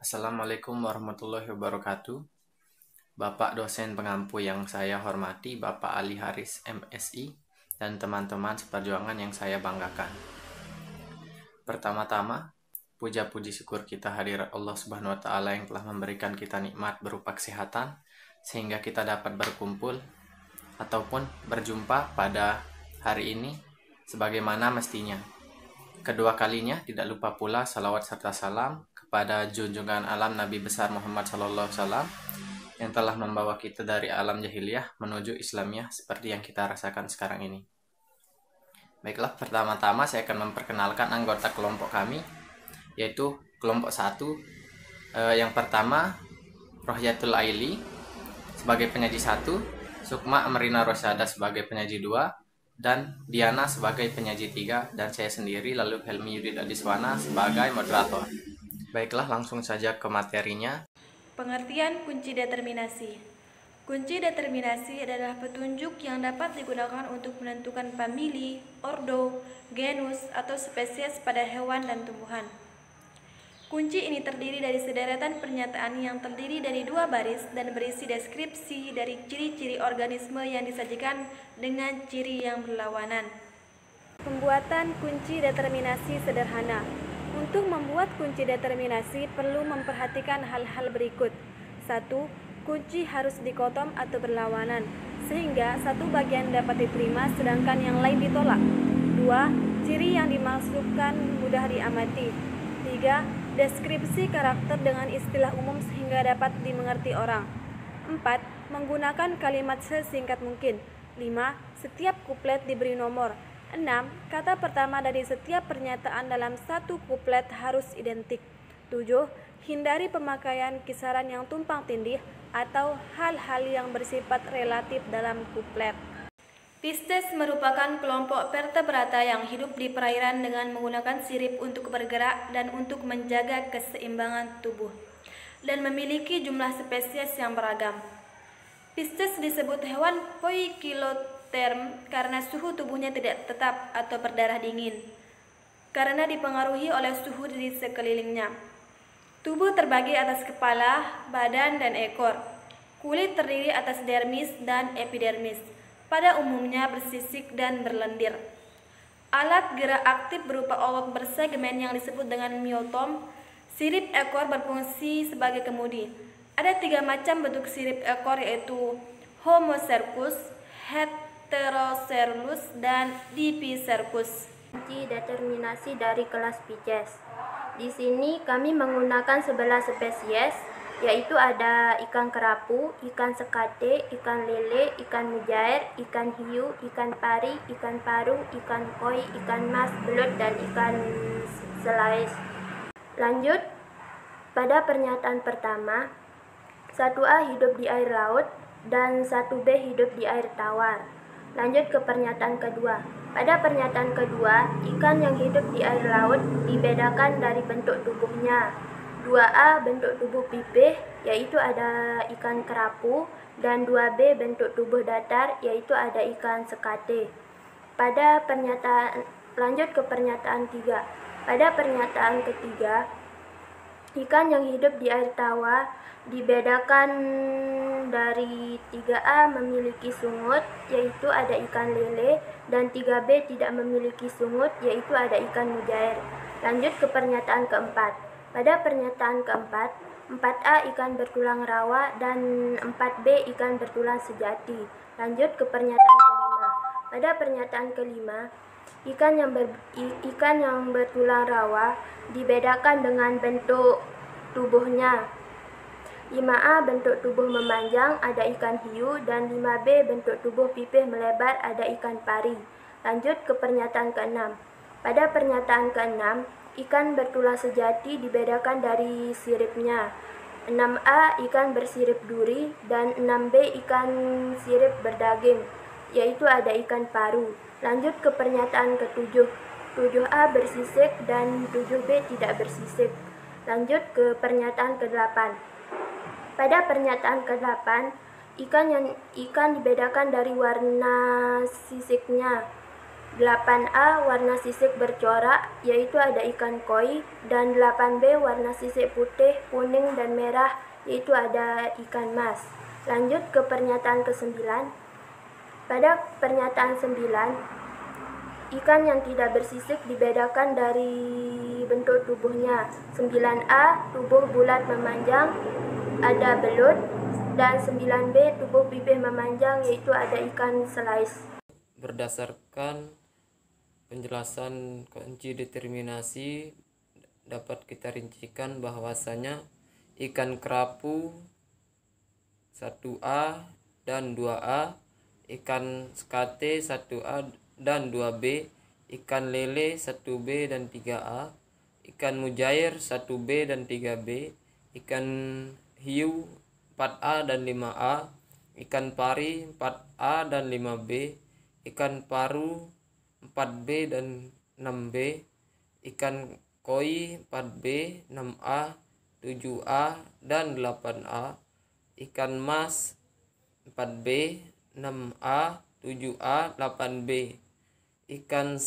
Assalamualaikum warahmatullahi wabarakatuh. Bapak dosen pengampu yang saya hormati, Bapak Ali Haris MSI, dan teman-teman seperjuangan yang saya banggakan. Pertama-tama, puja-puji syukur kita hadirat Allah Subhanahu wa Ta'ala yang telah memberikan kita nikmat berupa kesehatan, sehingga kita dapat berkumpul ataupun berjumpa pada hari ini sebagaimana mestinya. Kedua kalinya tidak lupa pula salawat serta salam kepada junjungan alam Nabi besar Muhammad SAW yang telah membawa kita dari alam jahiliyah menuju Islamiyah seperti yang kita rasakan sekarang ini. Baiklah, pertama-tama saya akan memperkenalkan anggota kelompok kami, yaitu kelompok 1. Yang pertama, Rohyatul Aili sebagai penyaji 1, Sukma Amrina Rosyada sebagai penyaji 2, dan Diana sebagai penyaji 3, dan saya sendiri lalu Helmi Yudit Adiswana sebagai moderator. Baiklah, langsung saja ke materinya. Pengertian kunci determinasi. Kunci determinasi adalah petunjuk yang dapat digunakan untuk menentukan famili, ordo, genus, atau spesies pada hewan dan tumbuhan. Kunci ini terdiri dari sederetan pernyataan yang terdiri dari 2 baris dan berisi deskripsi dari ciri-ciri organisme yang disajikan dengan ciri yang berlawanan. Pembuatan kunci determinasi sederhana. Untuk membuat kunci determinasi perlu memperhatikan hal-hal berikut. 1. Kunci harus dikotom atau berlawanan, sehingga satu bagian dapat diterima sedangkan yang lain ditolak. 2. Ciri yang dimasukkan mudah diamati. 3. Deskripsi karakter dengan istilah umum sehingga dapat dimengerti orang. 4. Menggunakan kalimat sesingkat mungkin. 5. Setiap kuplet diberi nomor. 6. Kata pertama dari setiap pernyataan dalam satu kuplet harus identik. 7. Hindari pemakaian kisaran yang tumpang tindih atau hal-hal yang bersifat relatif dalam kuplet. Pisces merupakan kelompok vertebrata yang hidup di perairan dengan menggunakan sirip untuk bergerak dan untuk menjaga keseimbangan tubuh, dan memiliki jumlah spesies yang beragam. Pisces disebut hewan poikiloterm karena suhu tubuhnya tidak tetap atau berdarah dingin, karena dipengaruhi oleh suhu di sekelilingnya. Tubuh terbagi atas kepala, badan, dan ekor. Kulit terdiri atas dermis dan epidermis. Pada umumnya bersisik dan berlendir. Alat gerak aktif berupa otot bersegmen yang disebut dengan myotom. Sirip ekor berfungsi sebagai kemudi. Ada 3 macam bentuk sirip ekor, yaitu Homocercus, Heterocercus, dan Dipicercus. Kunci determinasi dari kelas Pisces. Di sini kami menggunakan 11 spesies, yaitu ada ikan kerapu, ikan sekate, ikan lele, ikan mujair, ikan hiu, ikan pari, ikan paru, ikan koi, ikan mas, belut, dan ikan selais. Lanjut, pada pernyataan pertama, 1A hidup di air laut dan 1B hidup di air tawar. Lanjut ke pernyataan kedua. Pada pernyataan kedua, ikan yang hidup di air laut dibedakan dari bentuk tubuhnya. 2A bentuk tubuh pipih, yaitu ada ikan kerapu, dan 2B bentuk tubuh datar, yaitu ada ikan sekate. Lanjut ke pernyataan 3. Pada pernyataan ketiga, ikan yang hidup di air tawar dibedakan dari 3A memiliki sungut, yaitu ada ikan lele, dan 3B tidak memiliki sungut, yaitu ada ikan mujair. Lanjut ke pernyataan keempat. Pada pernyataan keempat, 4A ikan bertulang rawa dan 4B ikan bertulang sejati. Lanjut ke pernyataan kelima. Pada pernyataan kelima, ikan yang bertulang rawa dibedakan dengan bentuk tubuhnya. 5A bentuk tubuh memanjang, ada ikan hiu, dan 5B bentuk tubuh pipih melebar, ada ikan pari. Lanjut ke pernyataan keenam. Pada pernyataan keenam, ikan bertulang sejati dibedakan dari siripnya. 6A ikan bersirip duri dan 6B ikan sirip berdaging, yaitu ada ikan paru. Lanjut ke pernyataan ketujuh. 7A bersisik dan 7B tidak bersisik. Lanjut ke pernyataan ke-8. Pada pernyataan ke-8, ikan dibedakan dari warna sisiknya. 8A warna sisik bercorak, yaitu ada ikan koi, dan 8B warna sisik putih, kuning, dan merah, yaitu ada ikan mas. Lanjut ke pernyataan ke-9. Pada pernyataan 9, ikan yang tidak bersisik dibedakan dari bentuk tubuhnya. 9A tubuh bulat memanjang, ada belut, dan 9B tubuh pipih memanjang, yaitu ada ikan selais. Berdasarkan penjelasan kunci determinasi dapat kita rincikan bahwasanya ikan kerapu 1A dan 2A, ikan skate 1A dan 2B, ikan lele 1B dan 3A, ikan mujair 1B dan 3B, ikan hiu 4A dan 5A, ikan pari 4A dan 5B, ikan paru 4B dan 6B, ikan koi 4B, 6A, 7A, dan 8A, ikan mas 4B, 6A, 7A, 8B, ikan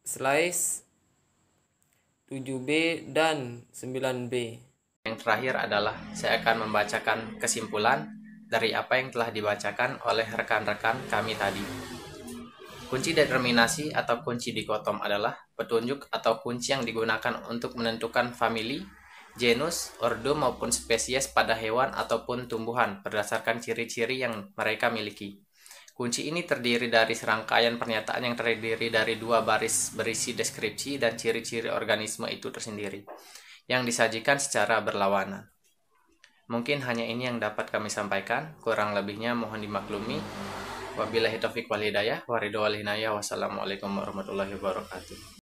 slice 7B, dan 9B. Yang terakhir adalah saya akan membacakan kesimpulan dari apa yang telah dibacakan oleh rekan-rekan kami tadi. Kunci determinasi atau kunci dikotom adalah petunjuk atau kunci yang digunakan untuk menentukan famili, genus, ordo maupun spesies pada hewan ataupun tumbuhan berdasarkan ciri-ciri yang mereka miliki. Kunci ini terdiri dari serangkaian pernyataan yang terdiri dari 2 baris berisi deskripsi dan ciri-ciri organisme itu tersendiri, yang disajikan secara berlawanan. Mungkin hanya ini yang dapat kami sampaikan, kurang lebihnya mohon dimaklumi. Wabillahi taufiq wal hidayah, wassalamualaikum warahmatullahi wabarakatuh.